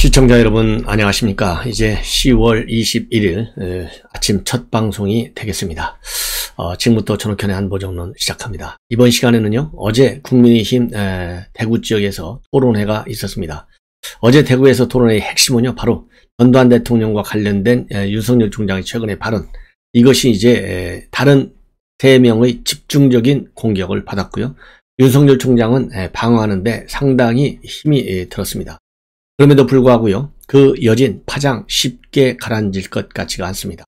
시청자 여러분 안녕하십니까. 이제 10월 21일 아침 첫 방송이 되겠습니다. 지금부터 전옥현의 한보정론 시작합니다. 이번 시간에는요, 어제 국민의힘 대구 지역에서 토론회가 있었습니다. 어제 대구에서 토론회의 핵심은요, 바로 전두환 대통령과 관련된 윤석열 총장의 최근의 발언, 이것이 이제 다른 3명의 집중적인 공격을 받았고요. 윤석열 총장은 방어하는데 상당히 힘이 들었습니다. 그럼에도 불구하고요, 그 여진 파장 쉽게 가라앉을 것 같지가 않습니다.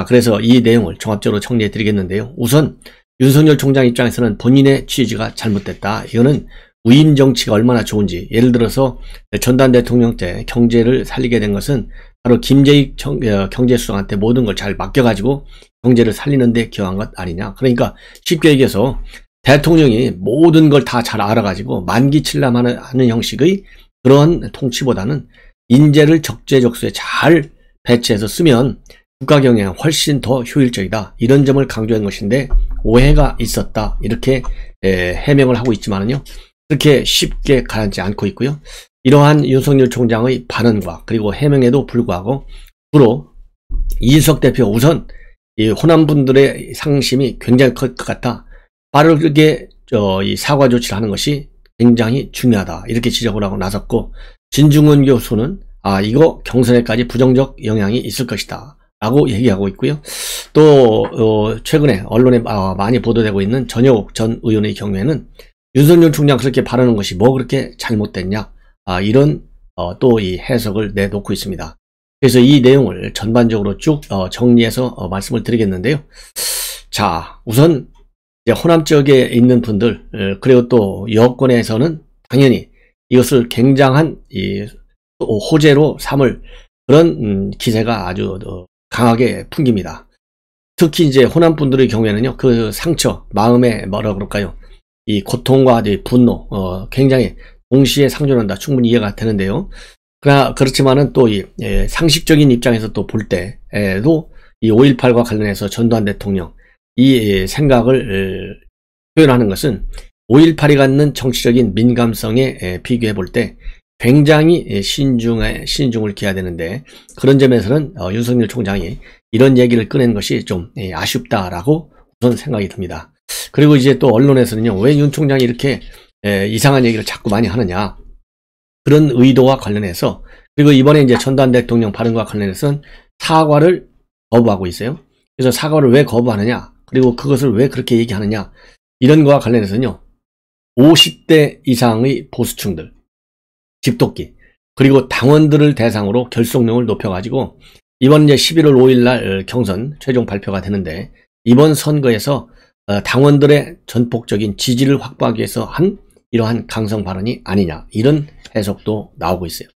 그래서 이 내용을 종합적으로 정리해 드리겠는데요. 우선 윤석열 총장 입장에서는 본인의 취지가 잘못됐다. 이거는 위임 정치가 얼마나 좋은지, 예를 들어서 전두환 대통령 때 경제를 살리게 된 것은 바로 김재익 경제수석한테 모든 걸 잘 맡겨가지고 경제를 살리는 데 기여한 것 아니냐. 그러니까 쉽게 얘기해서 대통령이 모든 걸 다 잘 알아가지고 만기칠람하는 형식의 그런 통치보다는 인재를 적재적소에 잘 배치해서 쓰면 국가 경영에 훨씬 더 효율적이다. 이런 점을 강조한 것인데 오해가 있었다. 이렇게 해명을 하고 있지만은요, 그렇게 쉽게 가라앉지 않고 있고요. 이러한 윤석열 총장의 발언과 그리고 해명에도 불구하고 주로 이준석 대표 우선 이 호남분들의 상심이 굉장히 클 것 같다. 빠르게 이 사과 조치를 하는 것이 굉장히 중요하다. 이렇게 지적을 하고 나섰고, 진중권 교수는 이거 경선에까지 부정적 영향이 있을 것이다 라고 얘기하고 있고요. 또 최근에 언론에 많이 보도되고 있는 전효옥 전 의원의 경우에는 윤석열 총장 그렇게 바라는 것이 뭐 그렇게 잘못됐냐, 이런 또 이 해석을 내놓고 있습니다. 그래서 이 내용을 전반적으로 쭉 정리해서 말씀을 드리겠는데요. 자, 우선 이제 호남 지역에 있는 분들, 그리고 또 여권에서는 당연히 이것을 굉장한 이 호재로 삼을 그런 기세가 아주 강하게 풍깁니다. 특히 이제 호남 분들의 경우에는요, 그 상처, 마음에 뭐라 그럴까요? 이 고통과 분노, 굉장히 동시에 상존한다. 충분히 이해가 되는데요. 그렇지만은 또 이 상식적인 입장에서 또 볼 때에도 이 5.18과 관련해서 전두환 대통령, 이 생각을 표현하는 것은 5.18이 갖는 정치적인 민감성에 비교해 볼 때 굉장히 신중을 기해야 되는데, 그런 점에서는 윤석열 총장이 이런 얘기를 꺼낸 것이 좀 아쉽다라고 우선 생각이 듭니다. 그리고 이제 또 언론에서는요, 왜 윤 총장이 이렇게 이상한 얘기를 자꾸 많이 하느냐, 그런 의도와 관련해서, 그리고 이번에 이제 전두환 대통령 발언과 관련해서는 사과를 거부하고 있어요. 그래서 사과를 왜 거부하느냐, 그리고 그것을 왜 그렇게 얘기하느냐, 이런 거와 관련해서는요, 50대 이상의 보수층들, 집토끼, 그리고 당원들을 대상으로 결속력을 높여가지고 이번 이제 11월 5일 날 경선 최종 발표가 되는데, 이번 선거에서 당원들의 전폭적인 지지를 확보하기 위해서 한 이러한 강성 발언이 아니냐, 이런 해석도 나오고 있어요.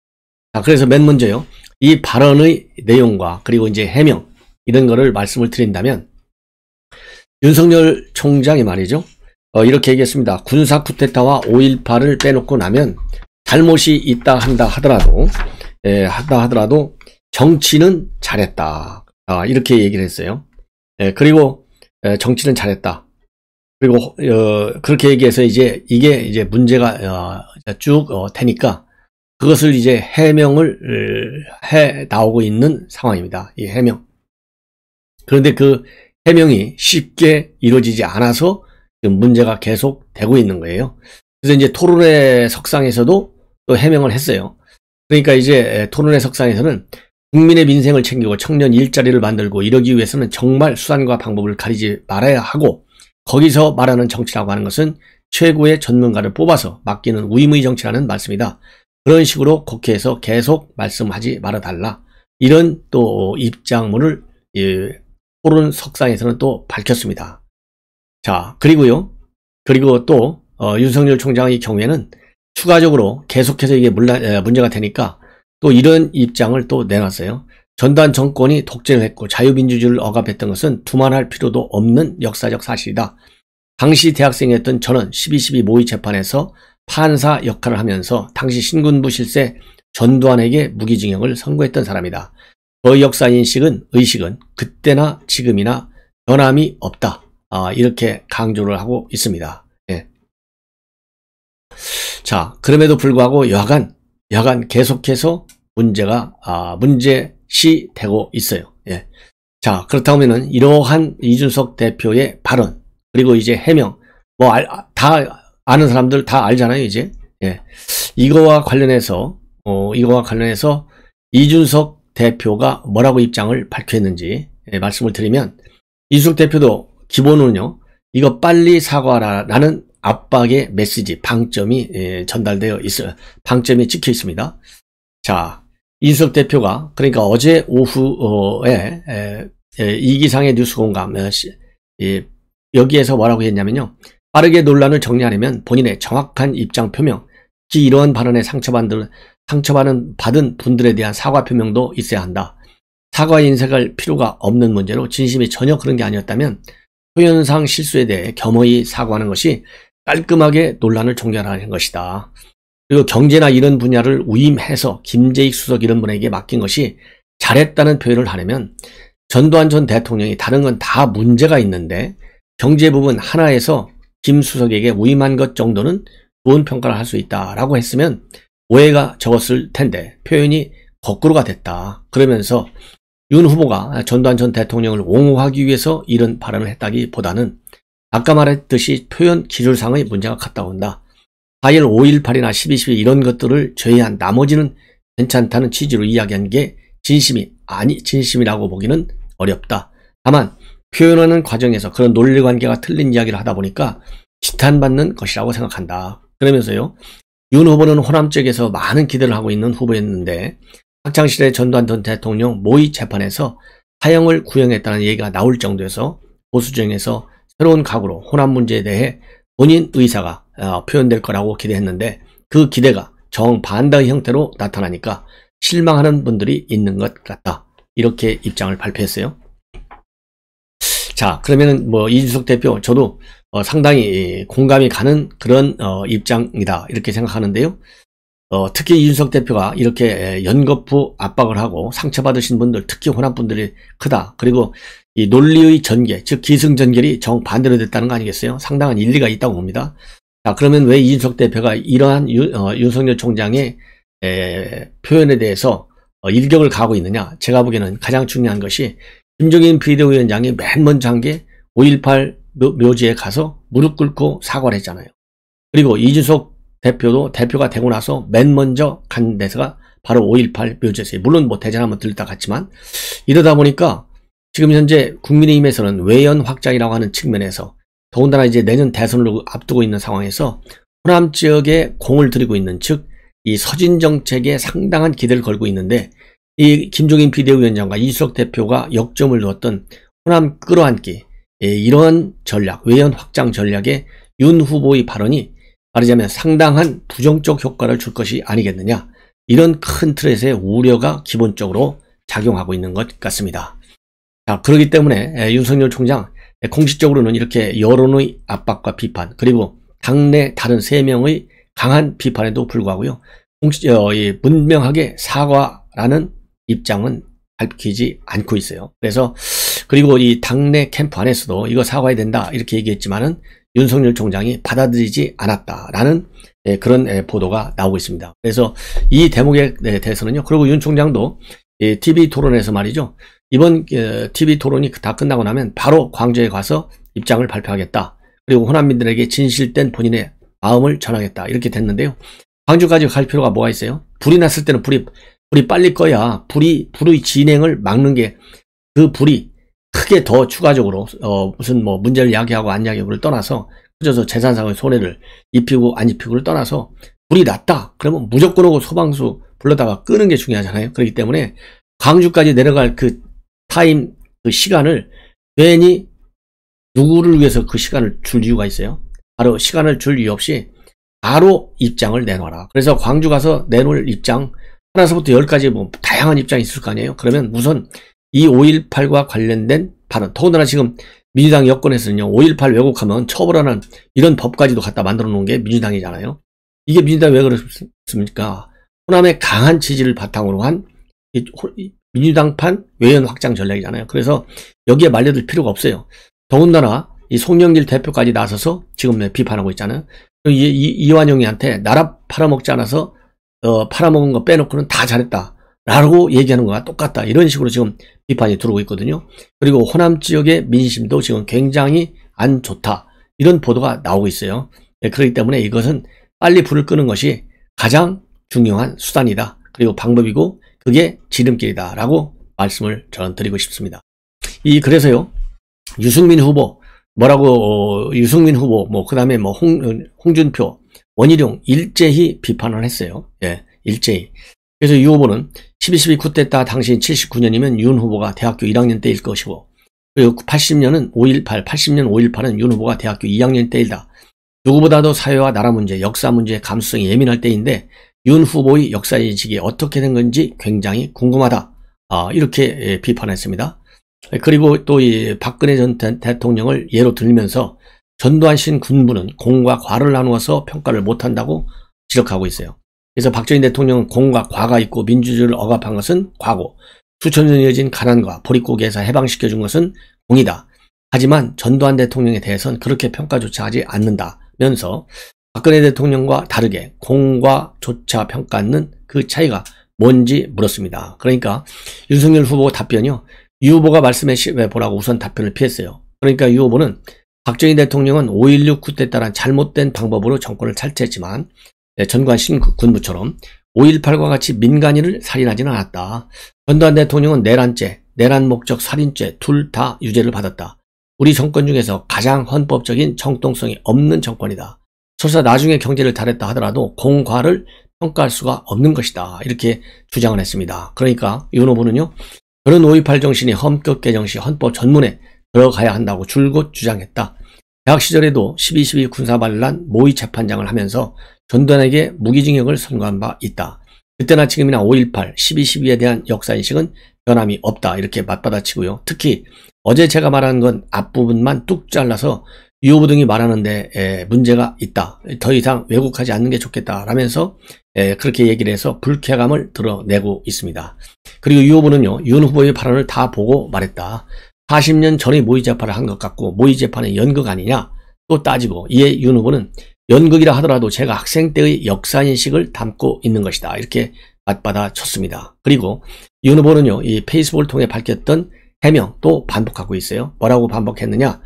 그래서 맨 먼저요, 이 발언의 내용과 그리고 이제 해명, 이런 거를 말씀을 드린다면, 윤석열 총장이 말이죠, 이렇게 얘기했습니다. 군사 쿠데타와 5.18을 빼놓고 나면 잘못이 있다 한다 하더라도 정치는 잘했다. 이렇게 얘기를 했어요. 그리고 정치는 잘했다. 그리고 그렇게 얘기해서 이제 이게 이제 문제가 쭉 되니까 그것을 이제 해명을 해 나오고 있는 상황입니다. 이 해명. 그런데 그 해명이 쉽게 이루어지지 않아서 지금 문제가 계속 되고 있는 거예요. 그래서 이제 토론회 석상에서도 또 해명을 했어요. 그러니까 이제 토론회 석상에서는 국민의 민생을 챙기고 청년 일자리를 만들고 이러기 위해서는 정말 수단과 방법을 가리지 말아야 하고, 거기서 말하는 정치라고 하는 것은 최고의 전문가를 뽑아서 맡기는 위임의 정치라는 말씀이다. 그런 식으로 국회에서 계속 말씀하지 말아달라. 이런 또 입장문을 토론 석상에서는 또 밝혔습니다. 자, 그리고요. 그리고 또 윤석열 총장의 경우에는 추가적으로 계속해서 이게 문제가 되니까 또 이런 입장을 또 내놨어요. 전두환 정권이 독재를 했고 자유민주주의를 억압했던 것은 두말할 필요도 없는 역사적 사실이다. 당시 대학생이었던 저는 12.12 모의 재판에서 판사 역할을 하면서 당시 신군부 실세 전두환에게 무기징역을 선고했던 사람이다. 저의 역사인식은, 의식은 그때나 지금이나 변함이 없다. 이렇게 강조를 하고 있습니다. 예. 자, 그럼에도 불구하고 여하간 계속해서 문제시 되고 있어요. 예. 자, 그렇다면은 이러한 이준석 대표의 발언, 그리고 이제 해명, 다 아는 사람들 다 알잖아요, 이제. 예. 이거와 관련해서 이준석 대표가 뭐라고 입장을 밝혔는지 말씀을 드리면, 이준석 대표도 기본으로는요, 이거 빨리 사과하라라는 압박의 메시지, 방점이 전달되어 있어요. 방점이 찍혀 있습니다. 자, 이준석 대표가 그러니까 어제 오후에 이기상의 뉴스공감 여기에서 뭐라고 했냐면요, 빠르게 논란을 정리하려면 본인의 정확한 입장 표명, 특히 이러한 발언에 상처받은 분들에 대한 사과 표명도 있어야 한다. 사과 인색할 필요가 없는 문제로 진심이 전혀 그런 게 아니었다면 표현상 실수에 대해 겸허히 사과하는 것이 깔끔하게 논란을 종결하는 것이다. 그리고 경제나 이런 분야를 위임해서 김재익 수석 이런 분에게 맡긴 것이 잘했다는 표현을 하려면 전두환 전 대통령이 다른 건 다 문제가 있는데 경제 부분 하나에서 김 수석에게 위임한 것 정도는 좋은 평가를 할 수 있다라고 했으면 오해가 적었을 텐데 표현이 거꾸로가 됐다. 그러면서 윤 후보가 전두환 전 대통령을 옹호하기 위해서 이런 발언을 했다기보다는 아까 말했듯이 표현 기술상의 문제가 갔다 온다. 4.1, 5.18이나 12.12 이런 것들을 제외한 나머지는 괜찮다는 취지로 이야기한 게 진심이라고 보기는 어렵다. 다만 표현하는 과정에서 그런 논리관계가 틀린 이야기를 하다 보니까 지탄받는 것이라고 생각한다. 그러면서요, 윤 후보는 호남 쪽에서 많은 기대를 하고 있는 후보였는데 학창시절에 전두환 전 대통령 모의 재판에서 사형을 구형했다는 얘기가 나올 정도에서 보수정에서 새로운 각오로 호남 문제에 대해 본인 의사가 표현될 거라고 기대했는데 그 기대가 정반대의 형태로 나타나니까 실망하는 분들이 있는 것 같다. 이렇게 입장을 발표했어요. 자, 그러면은 이준석 대표 저도 상당히 공감이 가는 그런 입장이다 이렇게 생각하는데요. 특히 이준석 대표가 이렇게 연거푸 압박을 하고 상처받으신 분들, 특히 호남 분들이 크다. 그리고 이 논리의 전개, 즉 기승전결이 정반대로 됐다는 거 아니겠어요? 상당한 일리가 있다고 봅니다. 자, 그러면 왜 이준석 대표가 이러한 윤석열 총장의 표현에 대해서 일격을 가하고 있느냐? 제가 보기에는 가장 중요한 것이 김종인 비대위원장이 맨 먼저 한 게 5.18 묘지에 가서 무릎 꿇고 사과를 했잖아요. 그리고 이준석 대표도 대표가 되고 나서 맨 먼저 간 데서가 바로 5.18 묘지였어요. 물론 대전 한번 들렸다 갔지만, 이러다 보니까 지금 현재 국민의힘에서는 외연 확장이라고 하는 측면에서 더군다나 이제 내년 대선을 앞두고 있는 상황에서 호남 지역에 공을 들이고 있는, 즉 이 서진 정책에 상당한 기대를 걸고 있는데, 이 김종인 비대위원장과 이준석 대표가 역점을 두었던 호남 끌어안기, 이러한 전략, 외연 확장 전략에 윤 후보의 발언이 말하자면 상당한 부정적 효과를 줄 것이 아니겠느냐, 이런 큰 틀에서의 우려가 기본적으로 작용하고 있는 것 같습니다. 자, 그렇기 때문에 윤석열 총장 공식적으로는 이렇게 여론의 압박과 비판, 그리고 당내 다른 3명의 강한 비판에도 불구하고요, 문명하게 사과라는 입장은 밝히지 않고 있어요. 그래서 그리고 이 당내 캠프 안에서도 이거 사과해야 된다 이렇게 얘기했지만은 윤석열 총장이 받아들이지 않았다라는 그런 보도가 나오고 있습니다. 그래서 이 대목에 대해서는요, 그리고 윤 총장도 TV 토론에서 말이죠, 이번 TV 토론이 다 끝나고 나면 바로 광주에 가서 입장을 발표하겠다. 그리고 호남민들에게 진실된 본인의 마음을 전하겠다. 이렇게 됐는데요. 광주까지 갈 필요가 뭐가 있어요? 불이 났을 때는 불이 빨리 꺼야 불의 진행을 막는 게, 그 불이 크게 더 추가적으로 무슨 문제를 야기하고 안 야기하고를 떠나서 그래서 재산상의 손해를 입히고 안 입히고를 떠나서 불이 났다 그러면 무조건 오고 소방수 불러다가 끄는 게 중요하잖아요. 그렇기 때문에 광주까지 내려갈 그 타임, 그 시간을 괜히 누구를 위해서 그 시간을 줄 이유가 있어요? 바로 시간을 줄 이유 없이 바로 입장을 내놔라. 그래서 광주 가서 내놓을 입장 하나서부터 10까지 다양한 입장이 있을 거 아니에요. 그러면 우선 이 5.18과 관련된 발언, 더군다나 지금 민주당 여권에서는요, 5.18 왜곡하면 처벌하는 이런 법까지도 갖다 만들어 놓은 게 민주당이잖아요. 이게 민주당이 왜 그렇습니까? 호남의 강한 지지를 바탕으로 한 민주당판 외연 확장 전략이잖아요. 그래서 여기에 말려들 필요가 없어요. 더군다나 이 송영길 대표까지 나서서 지금 비판하고 있잖아요. 이완용이한테 나라 팔아먹지 않아서 팔아먹은 거 빼놓고는 다 잘했다. 라고 얘기하는 거와 똑같다. 이런 식으로 지금 비판이 들어오고 있거든요. 그리고 호남 지역의 민심도 지금 굉장히 안 좋다. 이런 보도가 나오고 있어요. 그렇기 때문에 이것은 빨리 불을 끄는 것이 가장 중요한 수단이다. 그리고 방법이고 그게 지름길이다. 라고 말씀을 저는 드리고 싶습니다. 그래서요, 유승민 후보, 유승민 후보, 그 다음에 홍준표, 원희룡 일제히 비판을 했어요. 예, 일제히. 그래서 유 후보는 12.12 쿠데타 당시 79년이면 윤 후보가 대학교 1학년 때일 것이고, 그리고 80년은 5.18은 윤 후보가 대학교 2학년 때이다. 누구보다도 사회와 나라 문제, 역사 문제의 감수성이 예민할 때인데 윤 후보의 역사인식이 어떻게 된 건지 굉장히 궁금하다. 이렇게 비판했습니다. 그리고 또 이 박근혜 전 대통령을 예로 들면서 전두환 군부는 공과 과를 나누어서 평가를 못한다고 지적하고 있어요. 그래서 박정희 대통령은 공과 과가 있고 민주주의를 억압한 것은 과고, 수천 년 이어진 가난과 보릿고개에서 해방시켜준 것은 공이다. 하지만 전두환 대통령에 대해서는 그렇게 평가조차 하지 않는다면서 박근혜 대통령과 다르게 공과 조차 평가하는 그 차이가 뭔지 물었습니다. 그러니까 윤석열 후보 답변이요, 유 후보가 말씀해 보라고 우선 답변을 피했어요. 그러니까 유 후보는 박정희 대통령은 5.16 쿠데타란 잘못된 방법으로 정권을 탈취했지만 전두환 군부처럼 5.18과 같이 민간인을 살인하지는 않았다. 전두환 대통령은 내란죄, 내란 목적 살인죄 둘 다 유죄를 받았다. 우리 정권 중에서 가장 헌법적인 정통성이 없는 정권이다. 설사 나중에 경제를 잘했다 하더라도 공과를 평가할 수가 없는 것이다. 이렇게 주장을 했습니다. 그러니까 윤 후보는요, 그런 5.18 정신이 헌법 개정 시 헌법 전문에 들어가야 한다고 줄곧 주장했다. 대학 시절에도 12.12 군사반란 모의 재판장을 하면서 전두환에게 무기징역을 선고한 바 있다. 그때나 지금이나 5.18, 12.12에 대한 역사인식은 변함이 없다. 이렇게 맞받아치고요. 특히 어제 제가 말한 건 앞부분만 뚝 잘라서 유 후보 등이 말하는데 문제가 있다. 더 이상 왜곡하지 않는 게 좋겠다. 라면서 그렇게 얘기를 해서 불쾌감을 드러내고 있습니다. 그리고 유 후보는요, 윤 후보의 발언을 다 보고 말했다. 40년 전에 모의재판을 한 것 같고 모의재판은 연극 아니냐 또 따지고, 이에 윤 후보는 연극이라 하더라도 제가 학생 때의 역사인식을 담고 있는 것이다. 이렇게 맞받아 쳤습니다. 그리고 윤 후보는요, 이 페이스북을 통해 밝혔던 해명 또 반복하고 있어요. 뭐라고 반복했느냐?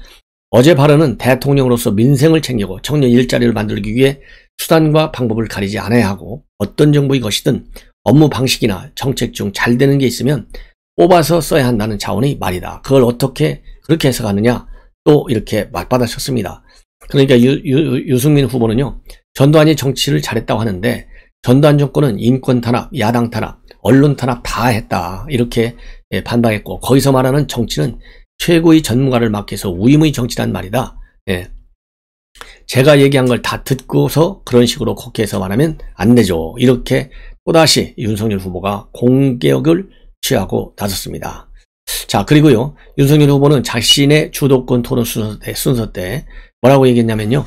어제 발언은 대통령으로서 민생을 챙기고 청년 일자리를 만들기 위해 수단과 방법을 가리지 않아야 하고, 어떤 정부의 것이든 업무 방식이나 정책 중 잘 되는 게 있으면 뽑아서 써야 한다는 차원의 말이다. 그걸 어떻게 그렇게 해석하느냐? 또 이렇게 맞받아쳤습니다. 그러니까 유승민 후보는요, 전두환이 정치를 잘했다고 하는데 전두환 정권은 인권 탄압, 야당 탄압, 언론 탄압 다 했다. 이렇게 반박했고, 거기서 말하는 정치는 최고의 전문가를 맡기 위해서 위임의 정치란 말이다. 제가 얘기한 걸 다 듣고서 그런 식으로 국회에서 말하면 안 되죠. 이렇게 또다시 윤석열 후보가 공격을 취하고 나섰습니다. 자, 그리고요, 윤석열 후보는 자신의 주도권 토론 순서 때 뭐라고 얘기했냐면요,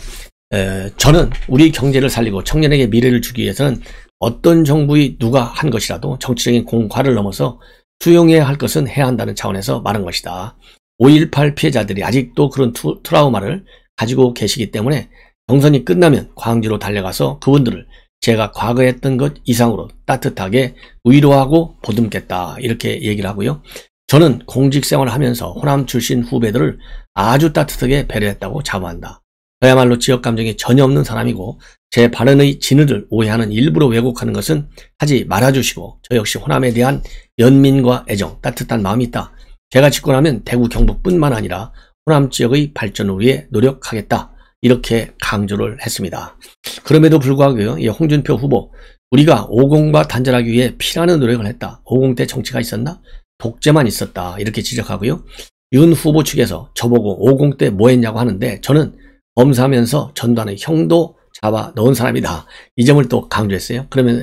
저는 우리 경제를 살리고 청년에게 미래를 주기 위해서는 어떤 정부의 누가 한 것이라도 정치적인 공과를 넘어서 수용해야 할 것은 해야 한다는 차원에서 말한 것이다. 5.18 피해자들이 아직도 그런 트라우마를 가지고 계시기 때문에 경선이 끝나면 광주로 달려가서 그분들을 제가 과거에 했던 것 이상으로 따뜻하게 위로하고 보듬겠다. 이렇게 얘기를 하고요. 저는 공직생활을 하면서 호남 출신 후배들을 아주 따뜻하게 배려했다고 자부한다. 저야말로 지역감정이 전혀 없는 사람이고 제 발언의 진위를 오해하는 일부러 왜곡하는 것은 하지 말아주시고, 저 역시 호남에 대한 연민과 애정, 따뜻한 마음이 있다. 제가 집권하면 대구 경북뿐만 아니라 호남 지역의 발전을 위해 노력하겠다. 이렇게 강조를 했습니다. 그럼에도 불구하고 홍준표 후보, 우리가 50과 단절하기 위해 피라는 노력을 했다. 50 때 정치가 있었나? 독재만 있었다. 이렇게 지적하고요. 윤 후보 측에서 저보고 50 때 뭐 했냐고 하는데 저는 검사하면서 전두환의 형도 잡아 넣은 사람이다. 이 점을 또 강조했어요. 그러면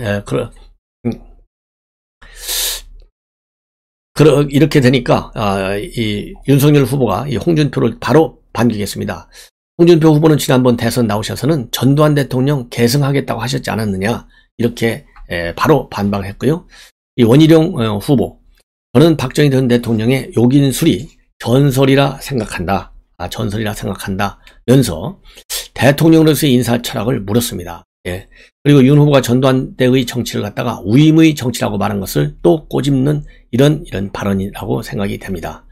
이렇게 되니까 이 윤석열 후보가 이 홍준표를 바로 반기겠습니다. 홍준표 후보는 지난번 대선 나오셔서는 전두환 대통령 계승하겠다고 하셨지 않았느냐, 이렇게 바로 반박을 했고요. 이 원희룡 후보, 저는 박정희 전 대통령의 욕인술이 전설이라 생각한다. 전설이라 생각한다면서 대통령으로서의 인사 철학을 물었습니다. 그리고 윤 후보가 전두환 때의 정치를 갖다가 우임의 정치라고 말한 것을 또 꼬집는 이런 발언이라고 생각이 됩니다.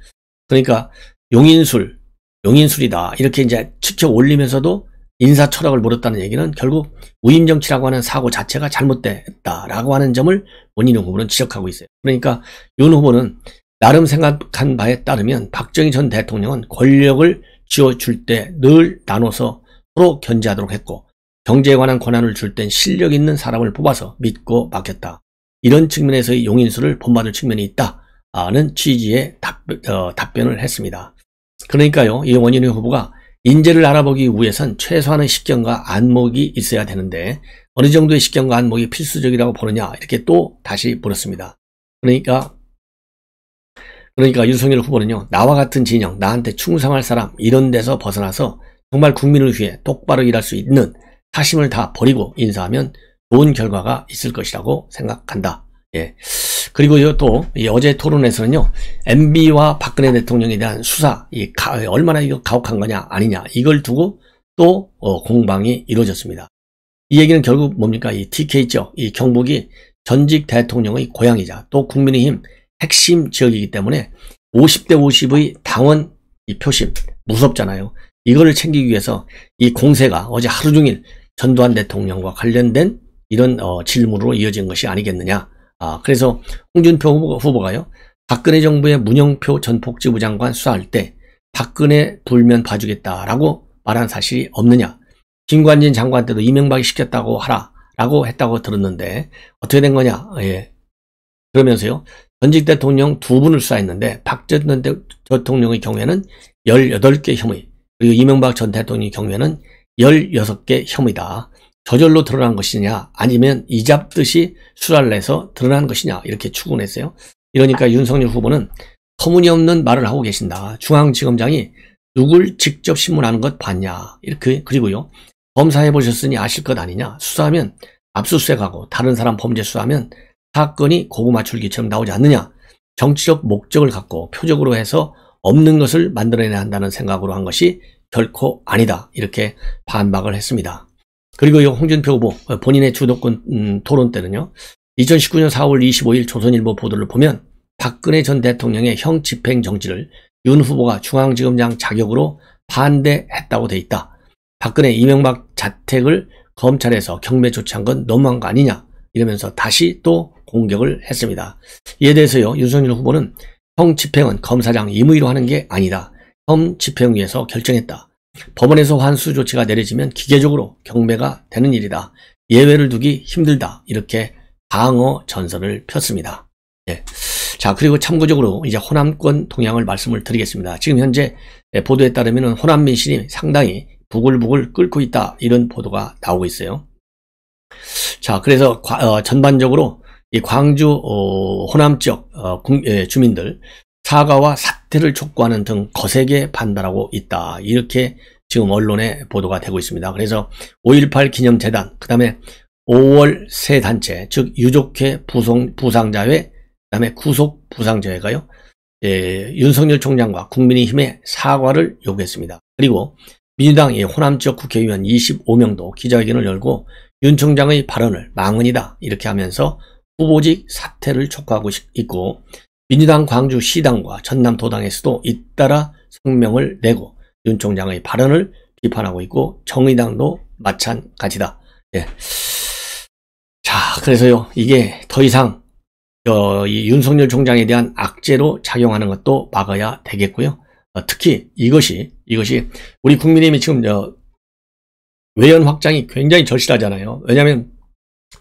그러니까 용인술이다 이렇게 이제 치켜 올리면서도 인사 철학을 물었다는 얘기는 결국 우임 정치라고 하는 사고 자체가 잘못됐다라고 하는 점을 원희룡 후보는 지적하고 있어요. 그러니까 윤 후보는 나름 생각한 바에 따르면 박정희 전 대통령은 권력을 쥐어줄 때 늘 나눠서 서로 견제하도록 했고 경제에 관한 권한을 줄 땐 실력 있는 사람을 뽑아서 믿고 맡겼다. 이런 측면에서의 용인술을 본받을 측면이 있다는 취지의 답변을 했습니다. 그러니까요, 이 원희룡 후보가 인재를 알아보기 위해선 최소한의 식견과 안목이 있어야 되는데 어느 정도의 식견과 안목이 필수적이라고 보느냐 이렇게 또 다시 물었습니다. 그러니까 윤석열 후보는요, 나와 같은 진영, 나한테 충성할 사람 이런 데서 벗어나서 정말 국민을 위해 똑바로 일할 수 있는 사심을 다 버리고 인사하면 좋은 결과가 있을 것이라고 생각한다. 예. 그리고 또 어제 토론에서는요, MB와 박근혜 대통령에 대한 수사, 얼마나 이거 가혹한 거냐 아니냐 이걸 두고 또 공방이 이루어졌습니다. 이 얘기는 결국 뭡니까? 이 TK 지역, 이 경북이 전직 대통령의 고향이자 또 국민의힘 핵심 지역이기 때문에 50대 50의 당원 이 표심 무섭잖아요. 이거를 챙기기 위해서 이 공세가 어제 하루 종일 전두환 대통령과 관련된 이런 질문으로 이어진 것이 아니겠느냐. 그래서 홍준표 후보가요, 박근혜 정부의 문영표 전 복지부 장관 수사할 때 박근혜 불면 봐주겠다라고 말한 사실이 없느냐. 김관진 장관 때도 이명박이 시켰다고 하라라고 했다고 들었는데 어떻게 된 거냐. 예. 그러면서요, 전직 대통령 2분을 수사했는데 박 전 대통령의 경우에는 18개 혐의, 그리고 이명박 전 대통령의 경우에는 16개 혐의다. 저절로 드러난 것이냐 아니면 이잡듯이 수사를 해서 드러난 것이냐 이렇게 추궁했어요. 이러니까 윤석열 후보는 터무니없는 말을 하고 계신다. 중앙지검장이 누굴 직접 신문하는 것 봤냐. 이렇게. 그리고요, 검사해보셨으니 아실 것 아니냐. 수사하면 압수수색하고 다른 사람 범죄 수사하면 사건이 고구마 줄기처럼 나오지 않느냐. 정치적 목적을 갖고 표적으로 해서 없는 것을 만들어내야 한다는 생각으로 한 것이 결코 아니다. 이렇게 반박을 했습니다. 그리고 홍준표 후보 본인의 주도권 토론 때는요, 2019년 4월 25일 조선일보 보도를 보면 박근혜 전 대통령의 형 집행 정지를 윤 후보가 중앙지검장 자격으로 반대했다고 돼 있다. 박근혜 이명박 자택을 검찰에서 경매 조치한 건 너무한 거 아니냐 이러면서 다시 또 공격을 했습니다. 이에 대해서요, 윤석열 후보는 형 집행은 검사장 임의로 하는 게 아니다. 형 집행위에서 결정했다. 법원에서 환수 조치가 내려지면 기계적으로 경매가 되는 일이다. 예외를 두기 힘들다. 이렇게 방어 전설을 폈습니다. 예. 자, 그리고 참고적으로 이제 호남권 동향을 말씀을 드리겠습니다. 지금 현재 보도에 따르면 호남 민심이 상당히 부글부글 끓고 있다. 이런 보도가 나오고 있어요. 자, 그래서 전반적으로 이 광주 호남 지역 주민들 사과와 사퇴를 촉구하는 등 거세게 반발하고 있다. 이렇게 지금 언론에 보도가 되고 있습니다. 그래서 5.18 기념재단, 그 다음에 5월 세 단체, 즉 유족회 부상자회, 그 다음에 구속 부상자회가요, 윤석열 총장과 국민의힘의 사과를 요구했습니다. 그리고 민주당 호남 지역 국회의원 25명도 기자회견을 열고 윤 총장의 발언을 망언이다 이렇게 하면서 후보직 사퇴를 촉구하고 있고, 민주당 광주시당과 전남도당에서도 잇따라 성명을 내고 윤 총장의 발언을 비판하고 있고, 정의당도 마찬가지다. 예. 자, 그래서요, 이게 더 이상 이 윤석열 총장에 대한 악재로 작용하는 것도 막아야 되겠고요. 특히 이것이 우리 국민의힘이 지금 외연 확장이 굉장히 절실하잖아요. 왜냐하면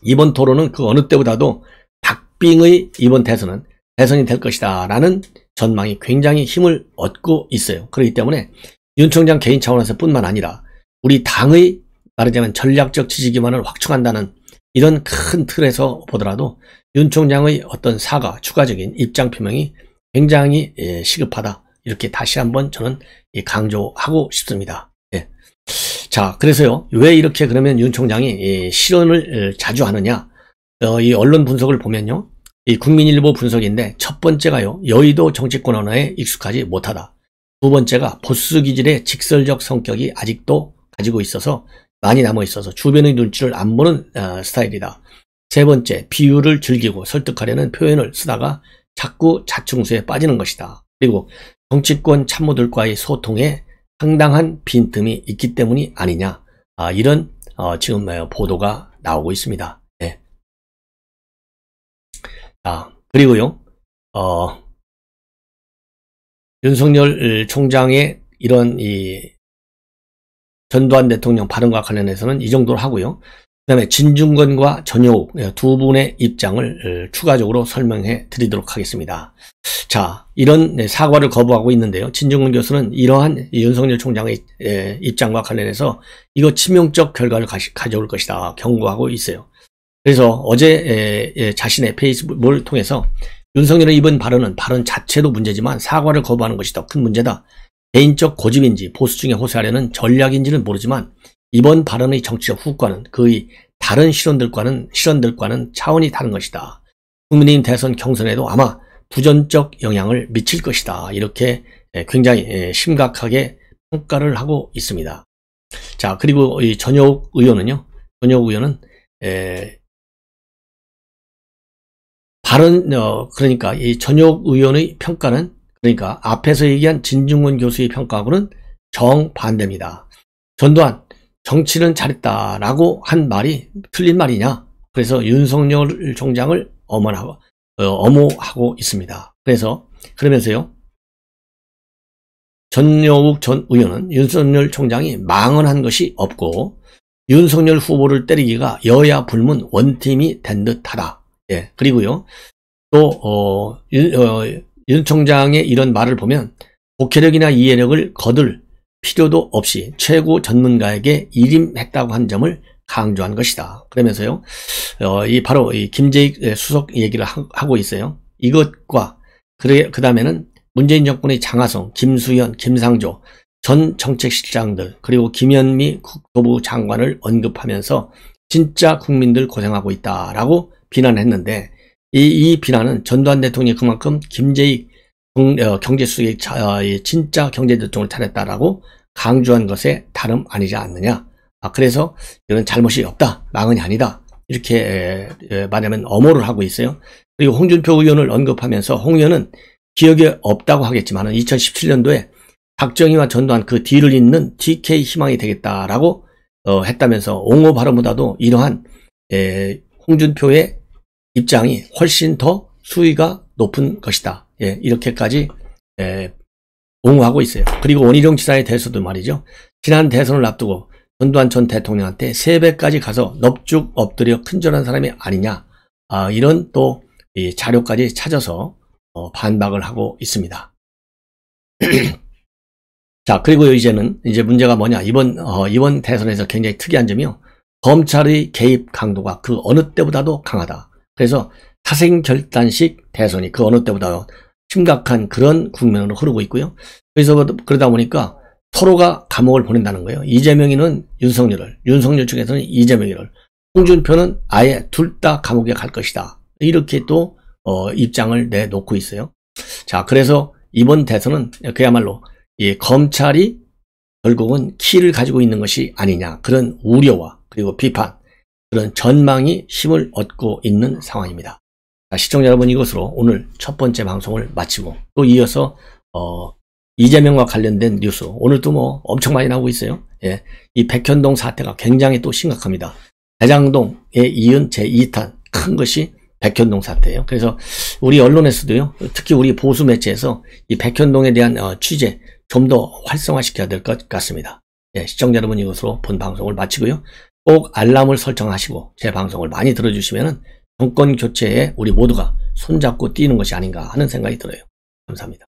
이번 토론은 그 어느 때보다도 박빙의 이번 대선이 될 것이다 라는 전망이 굉장히 힘을 얻고 있어요. 그렇기 때문에 윤 총장 개인 차원에서 뿐만 아니라 우리 당의 말하자면 전략적 지지 기반을 확충한다는 이런 큰 틀에서 보더라도 윤 총장의 어떤 사과, 추가적인 입장 표명이 굉장히 시급하다. 이렇게 다시 한번 저는 강조하고 싶습니다. 예. 자, 그래서요, 왜 이렇게 그러면 윤 총장이 실언을 자주 하느냐? 이 언론 분석을 보면요, 이 국민일보 분석인데 첫 번째가요, 여의도 정치권 언어에 익숙하지 못하다. 두 번째가 보수 기질의 직설적 성격이 아직도 가지고 있어서 많이 남아 있어서 주변의 눈치를 안 보는 스타일이다. 세 번째, 비유를 즐기고 설득하려는 표현을 쓰다가 자꾸 자충수에 빠지는 것이다. 그리고 정치권 참모들과의 소통에 상당한 빈틈이 있기 때문이 아니냐. 이런 지금 보도가 나오고 있습니다. 네. 그리고요, 윤석열 총장의 이런 전두환 대통령 발언과 관련해서는 이 정도로 하고요. 그 다음에 진중권과 전효욱 두 분의 입장을 추가적으로 설명해 드리도록 하겠습니다. 자, 이런 사과를 거부하고 있는데요. 진중권 교수는 이러한 윤석열 총장의 입장과 관련해서 이거 치명적 결과를 가져올 것이다 경고하고 있어요. 그래서 어제 자신의 페이스북을 통해서 윤석열의 이번 발언은 발언 자체도 문제지만 사과를 거부하는 것이 더 큰 문제다. 개인적 고집인지 보수 중에 호소하려는 전략인지는 모르지만 이번 발언의 정치적 후과는 그의 다른 실언들과는 차원이 다른 것이다. 국민의힘 대선 경선에도 아마 부정적 영향을 미칠 것이다. 이렇게 굉장히 심각하게 평가를 하고 있습니다. 자, 그리고 이 전효욱 의원은요. 전효욱 의원은 그러니까 이 전효욱 의원의 평가는 그러니까 앞에서 얘기한 진중권 교수의 평가하고는 정반대입니다. 전두환 정치는 잘했다라고 한 말이 틀린 말이냐? 그래서 윤석열 총장을 엄호하고 있습니다. 그러면서요. 전효욱 전 의원은 윤석열 총장이 망언한 것이 없고 윤석열 후보를 때리기가 여야 불문 원팀이 된 듯하다. 예, 그리고요. 또 윤 총장의 이런 말을 보면 독해력이나 이해력을 거둘 필요도 없이 최고 전문가에게 일임했다고 한 점을 강조한 것이다. 그러면서요, 바로 이 김재익 수석 얘기를 하고 있어요. 이것과 그 다음에는 문재인 정권의 장하성, 김수현, 김상조 전 정책실장들 그리고 김현미 국토부 장관을 언급하면서 진짜 국민들 고생하고 있다라고 비난했는데 이 비난은 전두환 대통령이 그만큼 김재익 경제수석이 진짜 경제대통령을 차렸다라고 강조한 것에 다름 아니지 않느냐. 그래서 이건 잘못이 없다. 망언이 아니다. 이렇게 말하면 엄호를 하고 있어요. 그리고 홍준표 의원을 언급하면서 홍 의원은 기억에 없다고 하겠지만 2017년도에 박정희와 전두환 그 뒤를 잇는 TK 희망이 되겠다라고 했다면서 옹호 발언보다도 이러한 홍준표의 입장이 훨씬 더 수위가 높은 것이다. 예, 이렇게까지 옹호하고 있어요. 그리고 원희룡 지사에 대해서도 말이죠. 지난 대선을 앞두고 전두환 전 대통령한테 3배까지 가서 넙죽 엎드려 큰절한 사람이 아니냐. 이런 또 이 자료까지 찾아서 반박을 하고 있습니다. 자, 그리고 이제 문제가 뭐냐. 이번 대선에서 굉장히 특이한 점이요. 검찰의 개입 강도가 그 어느 때보다도 강하다. 그래서 사생결단식 대선이 그 어느 때보다 심각한 그런 국면으로 흐르고 있고요. 그래서 그러다 보니까 서로가 감옥을 보낸다는 거예요. 이재명이는 윤석열 측에서는 이재명이를, 홍준표는 아예 둘 다 감옥에 갈 것이다. 이렇게 또 입장을 내놓고 있어요. 자, 그래서 이번 대선은 그야말로 이 검찰이 결국은 키를 가지고 있는 것이 아니냐, 그런 우려와 그리고 비판, 그런 전망이 힘을 얻고 있는 상황입니다. 자, 시청자 여러분, 이것으로 오늘 첫 번째 방송을 마치고 또 이어서 이재명과 관련된 뉴스, 오늘도 뭐 엄청 많이 나오고 있어요. 예, 이 백현동 사태가 굉장히 또 심각합니다. 대장동에 이은 제2탄 큰 것이 백현동 사태예요. 그래서 우리 언론에서도요, 특히 우리 보수 매체에서 이 백현동에 대한 취재 좀 더 활성화시켜야 될 것 같습니다. 예, 시청자 여러분, 이것으로 본 방송을 마치고요. 꼭 알람을 설정하시고 제 방송을 많이 들어주시면 정권 교체에 우리 모두가 손잡고 뛰는 것이 아닌가 하는 생각이 들어요. 감사합니다.